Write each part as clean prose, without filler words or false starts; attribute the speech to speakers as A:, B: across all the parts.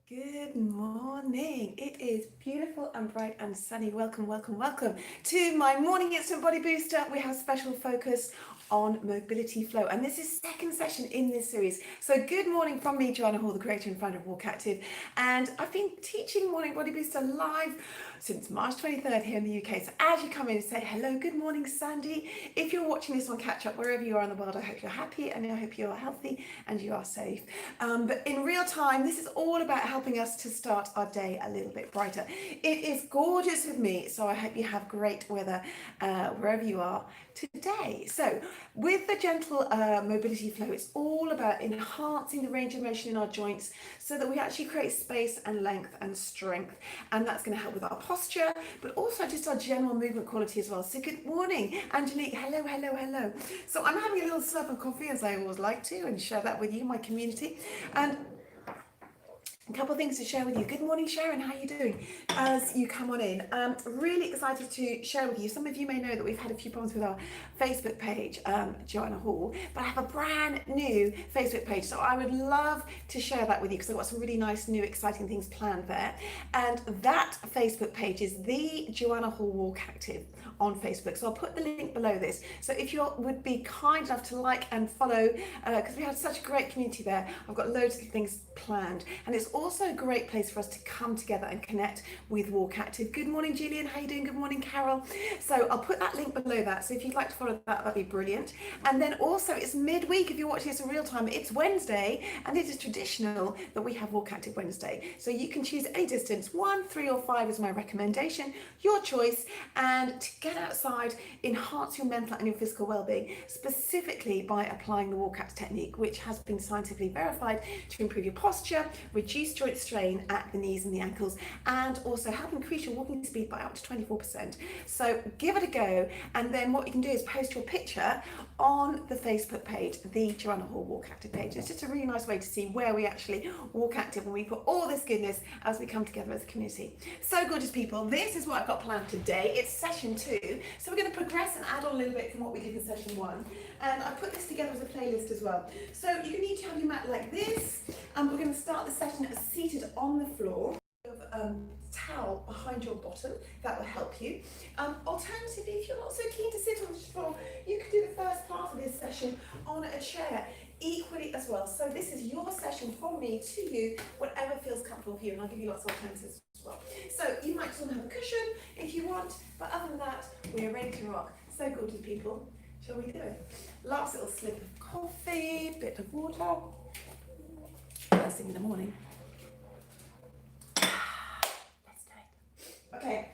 A: Good morning. It is beautiful and bright and sunny. Welcome, welcome, welcome to my morning instant body booster. We have special focus on mobility flow, and this is second session in this series. So good morning from me, Joanna Hall, the creator and founder of WalkActive, and I've been teaching morning body booster live since March 23rd here in the UK. So as you come in, say hello, good morning, Sandy. If you're watching this on catch up wherever you are in the world, I hope you're happy and I hope you are healthy and you are safe. But in real time, this is all about helping us to start our day a little bit brighter. It is gorgeous with me, so I hope you have great weather wherever you are today. So with the gentle mobility flow, it's all about enhancing the range of motion in our joints so that we actually create space and length and strength. And that's going to help with our posture, but also just our general movement quality as well. So good morning, Angelique. Hello, hello, hello. So I'm having a little slurp of coffee, as I always like to, and share that with you, my community. And a couple of things to share with you. Good morning, Sharon. How are you doing? As you come on in, really excited to share with you. Some of you may know that we've had a few problems with our Facebook page, Joanna Hall, but I have a brand new Facebook page. So I would love to share that with you because I've got some really nice, new, exciting things planned there. And that Facebook page is the Joanna Hall WalkActive on Facebook. So I'll put the link below this. So if you would be kind enough to like and follow, because we had such a great community there, I've got loads of things planned. And it's also a great place for us to come together and connect with WalkActive. Good morning, Gillian. How you doing? Good morning, Carol. So I'll put that link below that. So if you'd like to follow that, that'd be brilliant. And then also it's midweek. If you're watching this in real time, it's Wednesday, and it is traditional that we have WalkActive Wednesday. So you can choose any distance. 1, 3 or 5 is my recommendation, your choice. And to get outside, enhance your mental and your physical well-being, specifically by applying the WalkActive technique, which has been scientifically verified to improve your posture, reduce joint strain at the knees and the ankles, and also help increase your walking speed by up to 24%. So give it a go, and then what you can do is post your picture on the Facebook page, the Joanna Hall WalkActive page. It's just a really nice way to see where we actually walk active when we put all this goodness as we come together as a community. So gorgeous people, this is what I've got planned today. It's session 2, so we're going to progress and add on a little bit from what we did in session 1. And I put this together as a playlist as well. So you need to have your mat like this, and we're going to start the session seated on the floor. Towel behind your bottom, that will help you. Alternatively, if you're not so keen to sit on the floor, you can do the first part of this session on a chair equally as well. So this is your session from me to you, whatever feels comfortable for you, and I'll give you lots of alternatives as well. So you might just want to have a cushion if you want, but other than that, we're ready to rock. So gorgeous people, shall we do it? Last little slip of coffee, bit of water, first thing in the morning. Okay,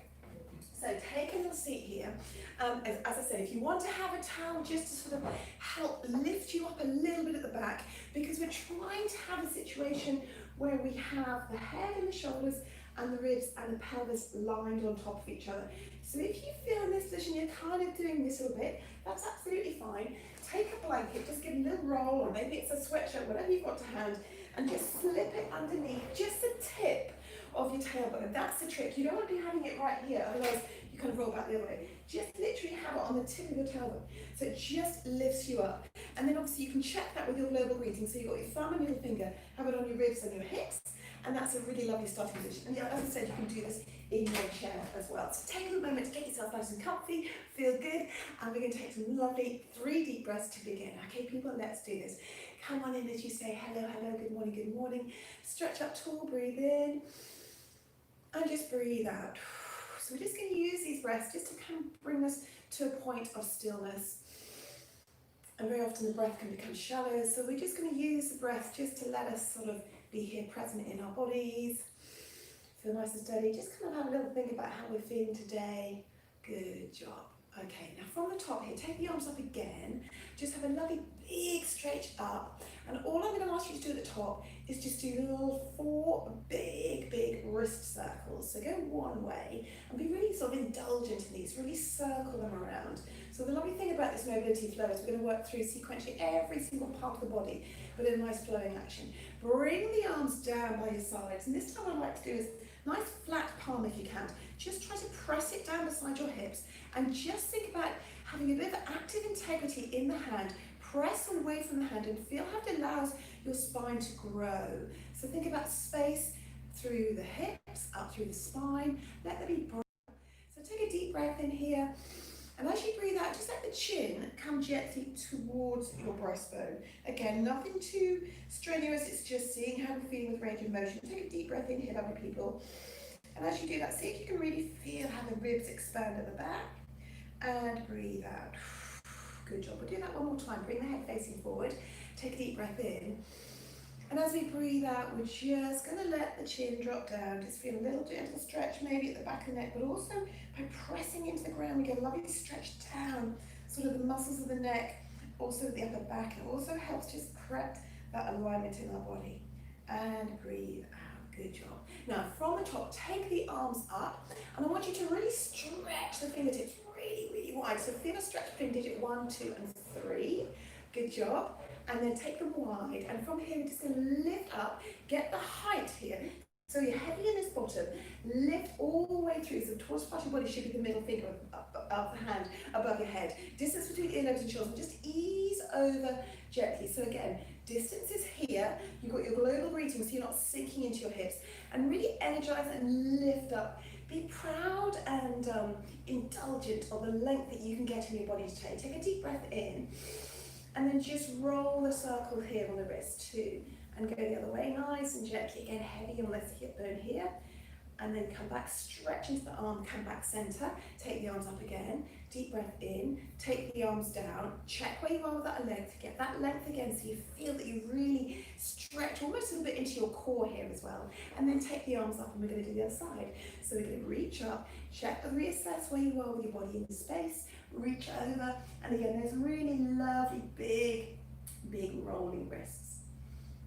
A: so take a little seat here. As I said, if you want to have a towel just to sort of help lift you up a little bit at the back, because we're trying to have a situation where we have the head and the shoulders and the ribs and the pelvis lined on top of each other. So if you feel in this position you're kind of doing this a little bit, that's absolutely fine. Take a blanket, just give a little roll, or maybe it's a sweatshirt, whatever you've got to hand, and just slip it underneath, just the tip of your tailbone. That's the trick. You don't want to be having it right here, otherwise you kind of roll back the other way. Just literally have it on the tip of your tailbone. So it just lifts you up. And then obviously you can check that with your global breathing. So you've got your thumb and middle finger, have it on your ribs and your hips, and that's a really lovely starting position. And yeah, as I said, you can do this in your chair as well. So take a moment to get yourself nice and comfy, feel good, and we're going to take some lovely 3 deep breaths to begin. Okay, people, let's do this. Come on in as you say hello, hello, good morning, good morning. Stretch up tall, breathe in. And just breathe out. So we're just going to use these breaths just to kind of bring us to a point of stillness. And very often the breath can become shallow, so we're just going to use the breath just to let us sort of be here present in our bodies. Feel nice and steady. Just kind of have a little think about how we're feeling today. Good job. Okay, now from the top here, take the arms up again. Just have a lovely big stretch up. And all I'm going to ask you to do at the top is just do little 4 big wrist circles. So go one way and be really sort of indulgent in these, really circle them around. So the lovely thing about this mobility flow is we're going to work through sequentially every single part of the body, but in a nice flowing action. Bring the arms down by your sides, and this time what I like to do is nice flat palm if you can. Just try to press it down beside your hips, and just think about having a bit of active integrity in the hand. Press away from the hand and feel how it allows your spine to grow. So think about space through the hips, up through the spine. Let there be breath. So take a deep breath in here. And as you breathe out, just let the chin come gently towards your breastbone. Again, nothing too strenuous, it's just seeing how we're feeling with range of motion. Take a deep breath in here, lovely people. And as you do that, see if you can really feel how the ribs expand at the back. And breathe out. Good job. We'll do that one more time. Bring the head facing forward. Take a deep breath in. And as we breathe out, we're just going to let the chin drop down. Just feel a little gentle stretch maybe at the back of the neck, but also by pressing into the ground, we get a lovely stretch down, sort of the muscles of the neck, also the upper back. It also helps just correct that alignment in our body. And breathe out. Good job. Now, from the top, take the arms up, and I want you to really stretch the fingertips really, really wide. So feel a stretch between digit 1, 2, and 3. Good job. And then take them wide, and from here we're just going to lift up, get the height here. So you're heavy in this bottom, lift all the way through, so the tallest part of your body should be the middle finger of the hand above your head. Distance between earlobes and shoulders, and just ease over gently. So again, distance is here, you've got your global breathing so you're not sinking into your hips, and really energize and lift up. Be proud and indulgent of the length that you can get in your body today. Take a deep breath in. And then just roll the circle here on the wrist too. And go the other way, nice and gently. Again, heavy on this hip bone here. And then come back, stretch into the arm, come back center. Take the arms up again. Deep breath in. Take the arms down. Check where you are with that length. Get that length again so you feel that you really stretch almost a little bit into your core here as well. And then take the arms up, and we're going to do the other side. So we're going to reach up, check and reassess where you are with your body in space. Reach over, and again, those really lovely, big rolling wrists.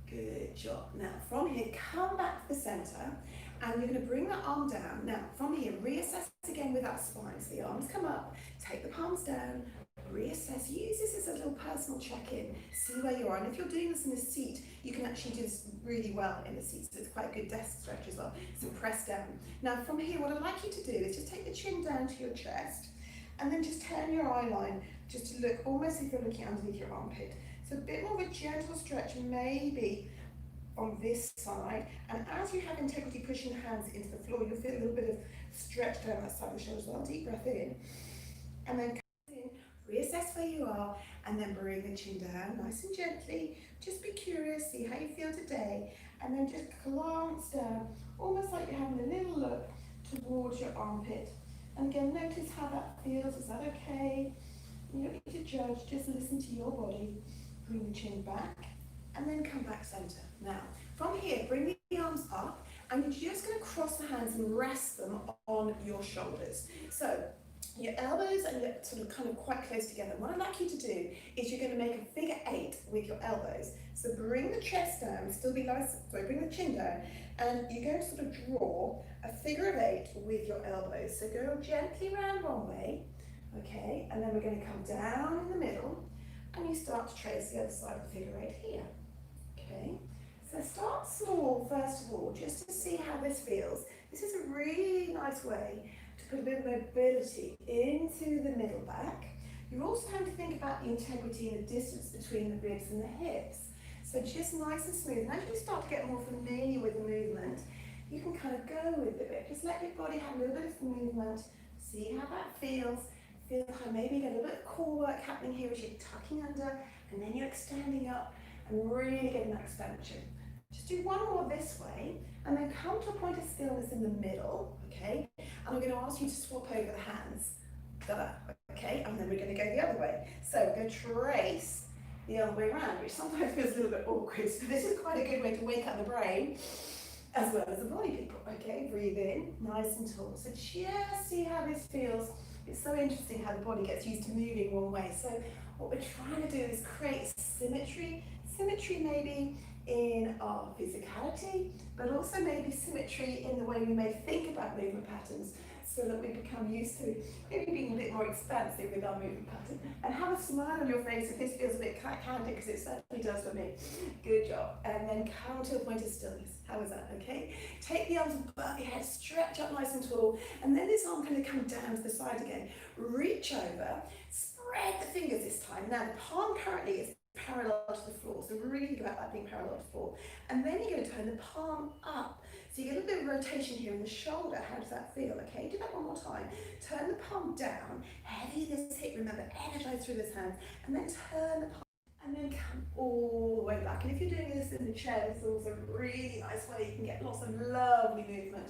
A: Good job. Now, from here, come back to the center, and you're going to bring that arm down. Now, from here, reassess again with that spine. So the arms come up, take the palms down, reassess. Use this as a little personal check-in. See where you are. And if you're doing this in a seat, you can actually do this really well in the seat. So it's quite a good desk stretch as well. So press down. Now, from here, what I'd like you to do is just take the chin down to your chest. And then just turn your eye line just to look almost as if you're looking underneath your armpit. So a bit more of a gentle stretch maybe on this side. And as you have integrity pushing the hands into the floor, you'll feel a little bit of stretch down that side of the shoulder as well. Deep breath in. And then come in, reassess where you are, and then bring the chin down nice and gently. Just be curious, see how you feel today. And then just glance down, almost like you're having a little look towards your armpit. And again, notice how that feels. Is that okay? You don't need to judge, just listen to your body. Bring the chin back, and then come back center. Now, from here, bring the arms up, and you're just going to cross the hands and rest them on your shoulders. So, your elbows are sort of kind of quite close together. What I'd like you to do is you're going to make a figure 8 with your elbows. So bring the chest down, still be nice, sorry, bring the chin down, and you're going to sort of draw a figure of 8 with your elbows. So go gently round one way, okay, and then we're going to come down in the middle, and you start to trace the other side of the figure 8 here, okay. So start small first of all, just to see how this feels. This is a really nice way to put a bit of mobility into the middle back. You also have to think about the integrity and the distance between the ribs and the hips. So just nice and smooth. And as you start to get more familiar with the movement, you can kind of go with it. Just let your body have a little bit of movement. See how that feels. Feel how maybe you get a little bit of core work happening here as you're tucking under, and then you're extending up and really getting that expansion. Just do one more this way, and then come to a point of stillness in the middle, okay? And I'm going to ask you to swap over the hands. Okay, and then we're going to go the other way. So we're going to trace the other way around, which sometimes feels a little bit awkward. So this is quite a good way to wake up the brain as well as the body, people. Okay, breathe in, nice and tall. So just see how this feels. It's so interesting how the body gets used to moving one way. So what we're trying to do is create symmetry maybe in our physicality, but also maybe symmetry in the way we may think about movement patterns, so that we become used to maybe being a bit more expansive with our movement pattern. And have a smile on your face if this feels a bit candid, because it certainly does for me. Good job. And then come to a point of stillness. How is that, okay? Take the arms above your head, stretch up nice and tall, and then this arm going to come down to the side again. Reach over, spread the fingers this time. Now the palm currently is parallel to the floor. So really think about that being parallel to the floor. And then you're going to turn the palm up. So you get a little bit of rotation here in the shoulder. How does that feel? Okay, do that one more time. Turn the palm down, heavy this hip, remember, energize through this hand, and then turn the palm, and then come all the way back. And if you're doing this in the chair, this is also a really nice way. You can get lots of lovely movement.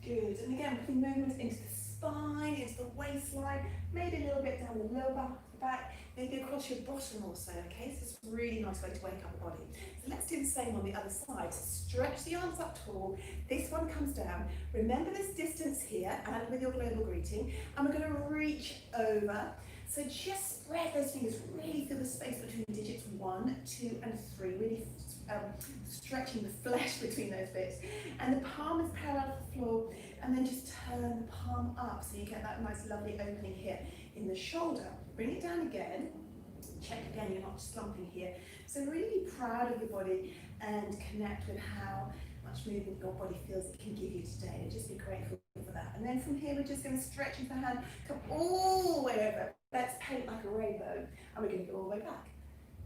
A: Good. And again, putting movement into the spine, into the waistline, maybe a little bit down the lower back, maybe across your bottom also, okay? So it's a really nice way to wake up the body. So let's do the same on the other side. So stretch the arms up tall. This one comes down. Remember this distance here, and with your global greeting, and we're going to reach over. So just spread those fingers, really feel the space between digits 1, 2, and 3, really stretching the flesh between those bits. And the palm is parallel to the floor, and then just turn the palm up so you get that nice lovely opening here in the shoulder. Bring it down again. Check again, you're not slumping here. So really be proud of your body and connect with how much movement your body feels it can give you today, and just be grateful for that. And then from here, we're just going to stretch with the hand, come all the way over. Let's paint like a rainbow, and we're going to go all the way back.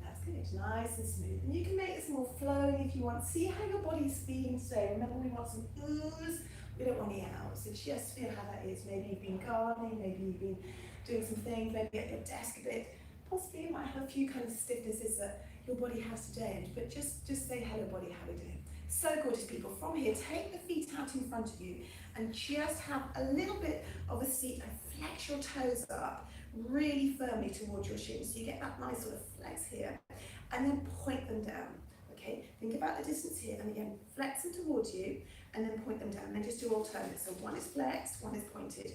A: That's good, nice and smooth. And you can make this more flowing if you want. See how your body's feeling today. Remember, we want some oohs, we don't want any outs. So just feel how that is. Maybe you've been gardening, maybe you've been doing some things, maybe at your desk a bit. Possibly you might have a few kind of stiffnesses that your body has today, but just say hello body, how we doing? So gorgeous, people. From here, take the feet out in front of you and just have a little bit of a seat and flex your toes up really firmly towards your shins. So you get that nice sort of flex here, and then point them down. Okay, think about the distance here, and again, flex them towards you, and then point them down, and then just do alternates. So one is flexed, one is pointed.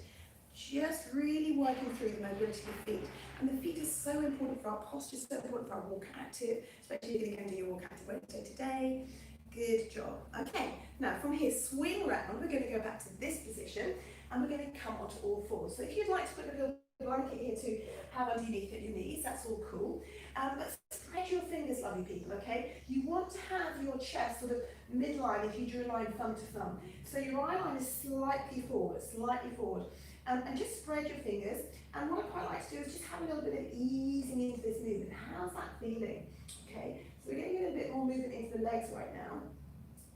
A: Just really working through the mobility of the feet. And the feet is so important for our posture, so important for our WalkActive, especially if you're going to do your WalkActive Wednesday today. Good job. Okay, now from here, swing round. We're going to go back to this position, and we're going to come onto all fours. So if you'd like to put a little blanket here to have underneath at your knees, that's all cool. But spread your fingers, lovely people, okay? You want to have your chest sort of midline if you drew a line thumb to thumb. So your eye line is slightly forward, and just spread your fingers. And what I quite like to do is just have a little bit of easing into this movement. How's that feeling? Okay, so we're getting a little bit more movement into the legs right now.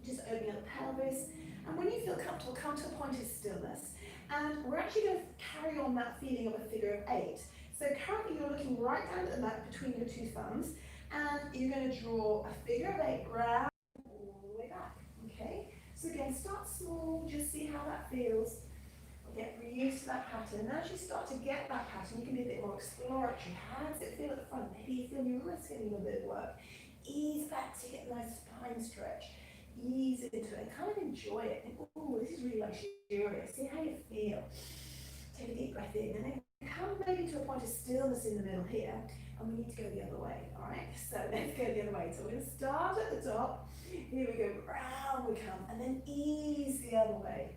A: Just opening up the pelvis. And when you feel comfortable, come to a point of stillness. And we're actually going to carry on that feeling of a figure of 8. So currently you're looking right down at the mat between your two thumbs, and you're going to draw a figure of 8 round all the way back. Okay, so again, start small, just see how that feels. Get used to that pattern. And as you start to get that pattern, you can be a bit more exploratory. How does it feel at the front? Maybe you feel your wrists getting a little bit of work. Ease back to get a nice spine stretch. Ease into it and kind of enjoy it. Think, oh, this is really luxurious. See how you feel. Take a deep breath in, and then come maybe to a point of stillness in the middle here. And we need to go the other way, all right? So let's go the other way. So we're going to start at the top. Here we go, round we come, and then ease the other way.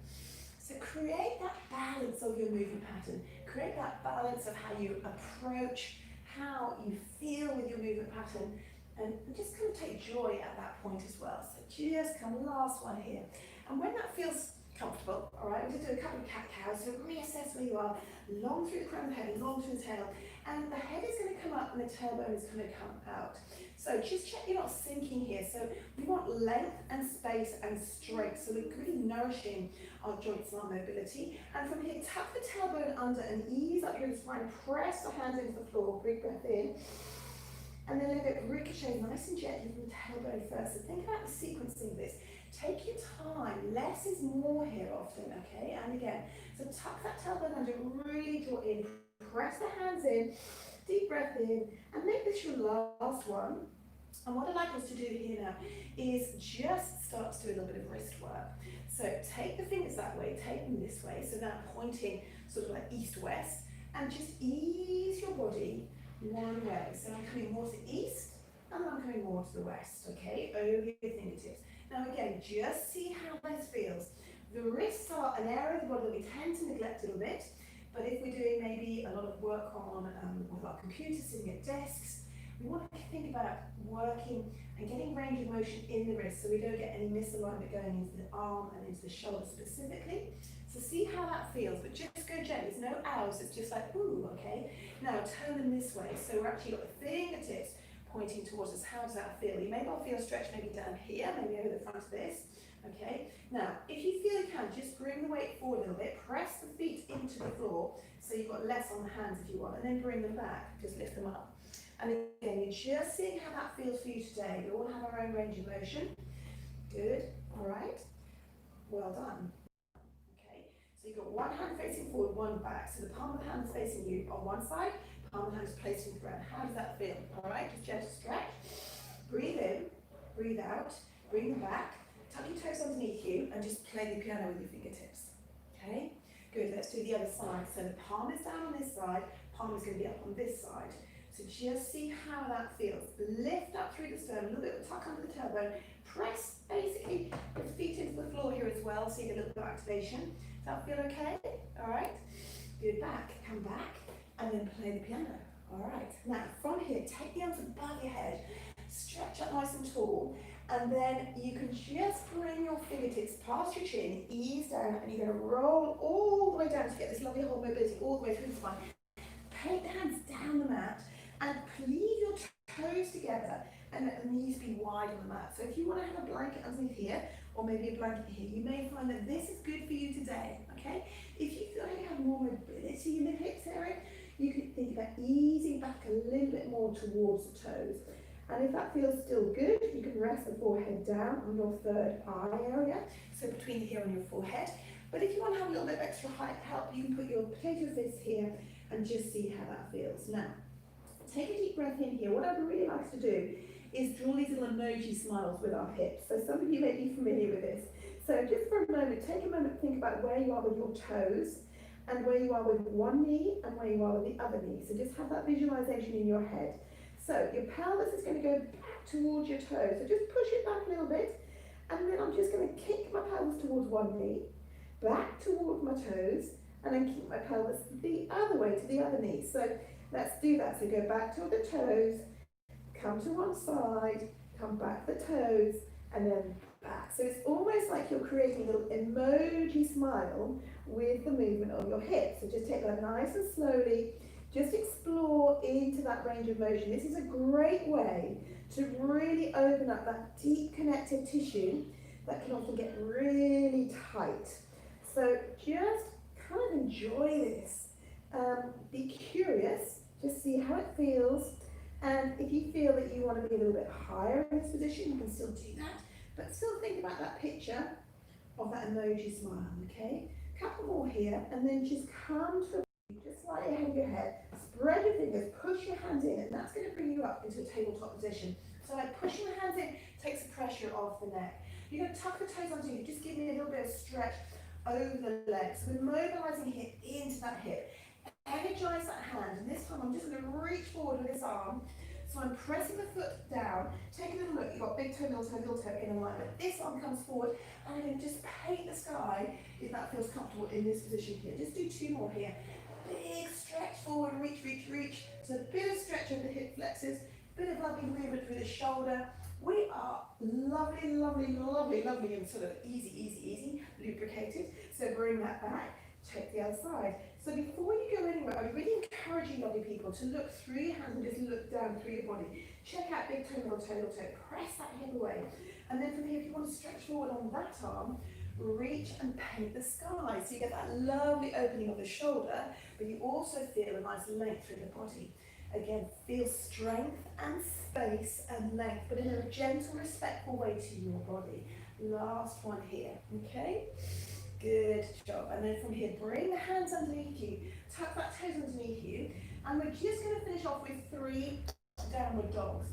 A: So create that balance of your movement pattern. Create that balance of how you approach, how you feel with your movement pattern, and just kind of take joy at that point as well. So just come, last one here. And when that feels comfortable, all right, we'll just do a couple of cat-cows. So reassess where you are, long through the crown of the head, long through the tail. And the head is going to come up and the tailbone is going to come out. So just check you're not sinking here. So we want length and space and strength. So we're really nourishing our joints and our mobility. And from here, tuck the tailbone under and ease up your spine. Press the hands into the floor. Big breath in. And then let it ricochet nice and gently from the tailbone first. So think about the sequencing of this. Take your time. Less is more here often, okay? And again, so tuck that tailbone under, really draw in. Press the hands in. Deep breath in. And make this your last one. And what I'd like us to do here now is just start to do a little bit of wrist work. So take the fingers that way, take them this way. So now pointing sort of like east-west. And just ease your body one way. So I'm coming more to the east, and I'm coming more to the west, okay? Over your fingertips. Now again, just see how this feels. The wrists are an area of the body that we tend to neglect a little bit, but if we're doing maybe a lot of work on with our computers, sitting at desks, we want to think about working and getting range of motion in the wrist so we don't get any misalignment going into the arm and into the shoulder specifically. So see how that feels, but just go gently. There's no ows, it's just like, ooh, okay? Now turn them this way. So we're actually got the fingertips pointing towards us. How does that feel? You may well feel stretch maybe down here, maybe over the front of this. Okay, now if you feel you can, just bring the weight forward a little bit, press the feet into the floor so you've got less on the hands if you want, and then bring them back, just lift them up. And again, you're just seeing how that feels for you today. We all have our own range of motion. Good, all right, well done. Okay, so you've got one hand facing forward, one back. So the palm of the hand is facing you on one side, palm of the hand is placed in the ground. How does that feel? All right, just gentle stretch. Breathe in, breathe out, bring them back. Tuck your toes underneath you and just play the piano with your fingertips. Okay, good. Let's do the other side. So the palm is down on this side, palm is going to be up on this side. So just see how that feels. Lift up through the sternum, a little bit of tuck under the tailbone. Press basically the feet into the floor here as well, so you get a little bit of activation. Does that feel okay? All right. Good. Back, come back, and then play the piano. All right. Now from here, take the arms above your head, stretch up nice and tall. And then you can just bring your fingertips past your chin, ease down, and you're going to roll all the way down to get this lovely whole mobility all the way through the spine. Take the hands down the mat and leave your toes together and let the knees be wide on the mat. So if you want to have a blanket underneath here, or maybe a blanket here, you may find that this is good for you today, okay? If you feel like you have more mobility in the hips area, you can think about easing back a little bit more towards the toes. And if that feels still good, you can rest the forehead down on your third eye area, so between here and your forehead. But if you want to have a little bit of extra help, you can put your potato fist here and just see how that feels. Now, take a deep breath in here. What I'd really like to do is draw these little emoji smiles with our hips. So some of you may be familiar with this. So just for a moment, take a moment to think about where you are with your toes and where you are with one knee and where you are with the other knee. So just have that visualization in your head. So your pelvis is going to go back towards your toes. So just push it back a little bit. And then I'm just going to kick my pelvis towards one knee, back towards my toes, and then keep my pelvis the other way to the other knee. So let's do that. So go back to the toes, come to one side, come back the toes, and then back. So it's almost like you're creating a little emoji smile with the movement of your hips. So just take that nice and slowly. Just explore into that range of motion. This is a great way to really open up that deep connective tissue that can often get really tight. So just kind of enjoy this. Be curious, just see how it feels. And if you feel that you want to be a little bit higher in this position, you can still do that. But still think about that picture of that emoji smile, okay? Couple more here, and then just come to just slightly ahead of your head, spread your fingers, push your hands in, and that's going to bring you up into a tabletop position. So like pushing the hands in takes the pressure off the neck. You're going to tuck the toes underneath, just give me a little bit of stretch over the legs. So we're mobilizing here into that hip. Energize that hand, and this time I'm just going to reach forward with this arm. So I'm pressing the foot down. Take a little look, you've got big toe, little toe in alignment. This arm comes forward, and I'm going to just paint the sky if that feels comfortable in this position here. Just do two more here. Big stretch forward, reach, reach, reach. So a bit of stretch over the hip flexors, bit of lovely movement through the shoulder. We are lovely, lovely, lovely, lovely, and sort of easy, easy, easy, lubricated. So bring that back, check the other side. So before you go anywhere, I really encourage you, lovely people, to look through your hands and just look down through your body. Check out big toe, little toe, press that hip away. And then from here, if you want to stretch forward on that arm, reach and paint the sky. So you get that lovely opening of the shoulder, but you also feel a nice length through the body. Again, feel strength and space and length, but in a gentle, respectful way to your body. Last one here, okay? Good job. And then from here, bring the hands underneath you, tuck that toes underneath you, and we're just going to finish off with 3 downward dogs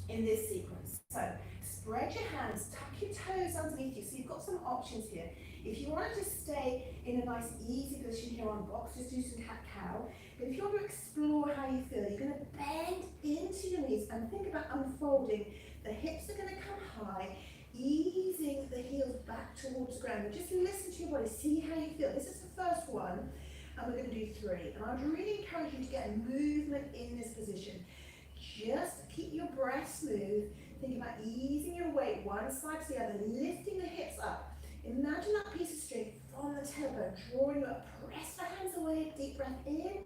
A: in this sequence. So spread your hands, tuck your toes underneath you. So you've got some options here. If you want to just stay in a nice easy position here on box, just do some cat-cow. But if you want to explore how you feel, you're going to bend into your knees and think about unfolding. The hips are going to come high, easing the heels back towards the ground. Just listen to your body, see how you feel. This is the first one, and we're going to do 3. And I'd really encourage you to get movement in this position. Just keep your breath smooth. Think about easing your weight one side to the other, lifting the hips up. Imagine that piece of string from the tailbone, drawing you up. Press the hands away, deep breath in,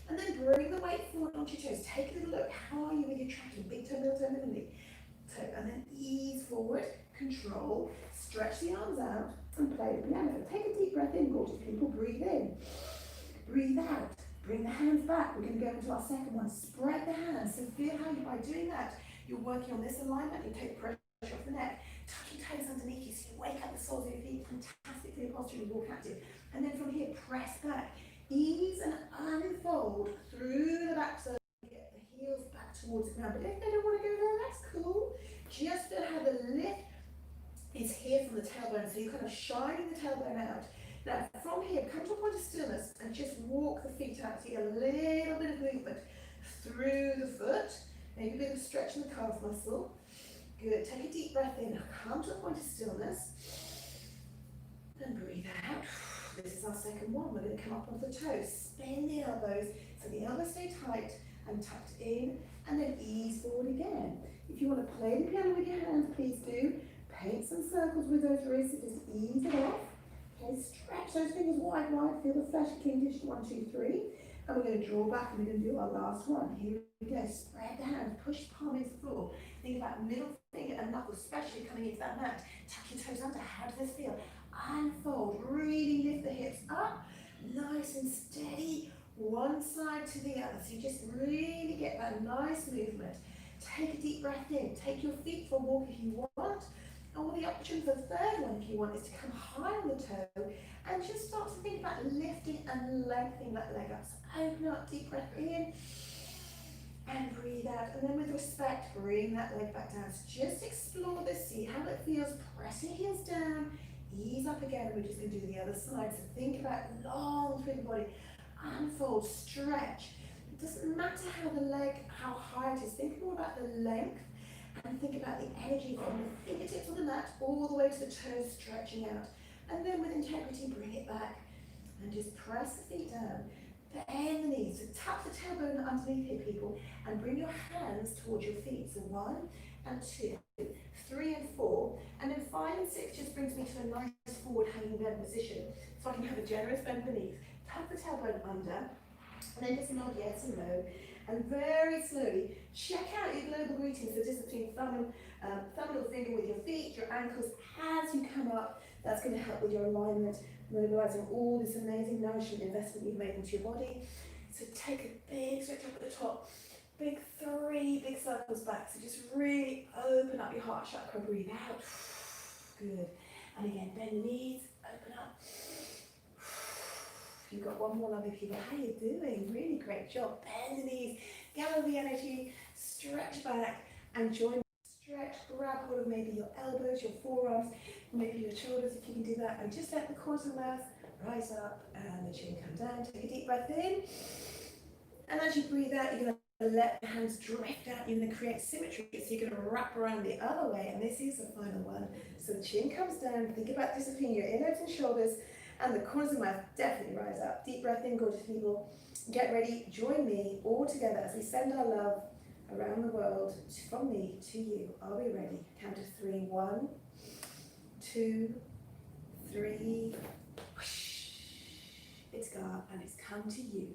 A: And then bring the weight forward onto your toes. Take a little look. How are you with your tracking? Big toe, middle toe, middle knee. Toe. And then ease forward. Control. Stretch the arms out and play the piano. Take a deep breath in, gorgeous people. Breathe in. Breathe out. Bring the hands back. We're going to go into our second one. Spread the hands. So feel how you, by doing that, you're working on this alignment. You take the pressure off the neck. Tuck your toes underneath you so you wake up the soles of your feet. Fantastic for your posture with WalkActive. And then from here, press back. Ease and unfold through the back. So get the heels back towards the ground. But if they don't want to go there, that's cool. Just feel how the lift is here from the tailbone. So you're kind of shining the tailbone out. Now from here, come to a point of stillness and just walk the feet out. So you get a little bit of movement through the foot. Maybe a bit of stretch in the calf muscle. Good. Take a deep breath in. Now come to a point of stillness. And breathe out. This is our second one. We're going to come up onto the toes. Spin the elbows so the elbows stay tight and tucked in. And then ease forward again. If you want to play the piano with your hands, please do. Paint some circles with those wrists. So just ease it off. Okay, stretch those fingers wide, wide. Feel the flesh, King Dish, 1, 2, 3. And we're going to draw back and we're going to do our last one. Here we go. Spread the hands, push the palm into the floor. Think about middle finger and knuckle, especially coming into that mat. Tuck your toes under. How does this feel? Unfold. Really lift the hips up. Nice and steady. One side to the other. So you just really get that nice movement. Take a deep breath in. Take your feet for a walk if you want. Or the option for the third one, if you want, is to come high on the toe and just start to think about lifting and lengthening that leg up. So open up, deep breath in, and breathe out. And then with respect, bring that leg back down. So just explore this, see how it feels. Press your heels down, ease up again, and we're just going to do the other side. So think about long through the body, unfold, stretch. It doesn't matter how the leg, how high it is. Think more about the length. And think about the energy from the fingertips on the mat all the way to the toes stretching out. And then with integrity, bring it back and just press the feet down. Bend the knees. So tap the tailbone underneath here, people, and bring your hands towards your feet. So 1 and 2, 3 and 4. And then 5 and 6 just brings me to a nice forward hanging bend position. So I can have a generous bend beneath. Tap the tailbone under. And then just nod yes and no. And very slowly, check out your global greetings, the distance between thumb and little finger with your feet, your ankles as you come up. That's going to help with your alignment, mobilizing all this amazing nourishment investment you've made into your body. So take a big stretch up at the top, big 3 big circles back. So just really open up your heart chakra, breathe out. Good. And again, bend the knees, open up. You've got one more, lovely people. How are you doing? Really great job. Bend the knees, gather the energy, stretch back and join. Stretch, grab hold of maybe your elbows, your forearms, maybe your shoulders if you can do that. And just let the corners of the mouth rise up and the chin come down. Take a deep breath in. And as you breathe out, you're going to let the hands drift out. You're going to create symmetry. So you're going to wrap around the other way. And this is the final one. So the chin comes down. Think about disciplining your innards and shoulders. And the corners of the mouth definitely rise up. Deep breath in, gorgeous people. Get ready, join me all together as we send our love around the world from me to you. Are we ready? Count to 3. 1, 2, 3. Whoosh. It's gone and it's come to you.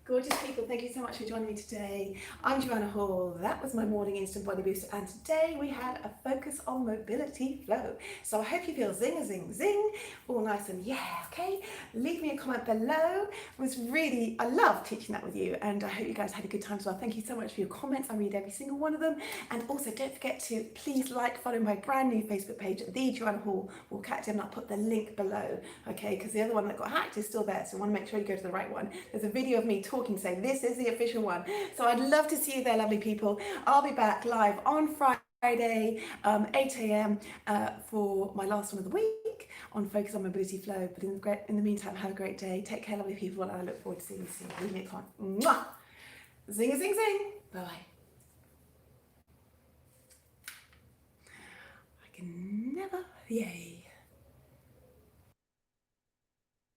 A: Gorgeous people, thank you so much for joining me today. I'm Joanna Hall. That was my morning instant body booster, and today we had a focus on mobility flow. So I hope you feel zing a zing zing, all nice and yeah, okay? Leave me a comment below. I love teaching that with you, and I hope you guys had a good time as well. Thank you so much for your comments. I read every single one of them. And also don't forget to please follow my brand new Facebook page, The Joanna Hall WalkActive, and I'll put the link below, okay? Because the other one that got hacked is still there, so I want to make sure you go to the right one. There's a video of me talking, saying this is the official one. So I'd love to see you there, lovely people. I'll be back live on Friday, 8 a.m. For my last one of the week on Focus on Mobility Flow. But in the meantime, have a great day. Take care, lovely people, and I look forward to seeing you soon. Leave me a comment. Mwah! Zing a zing zing. Bye bye. I can never, yay.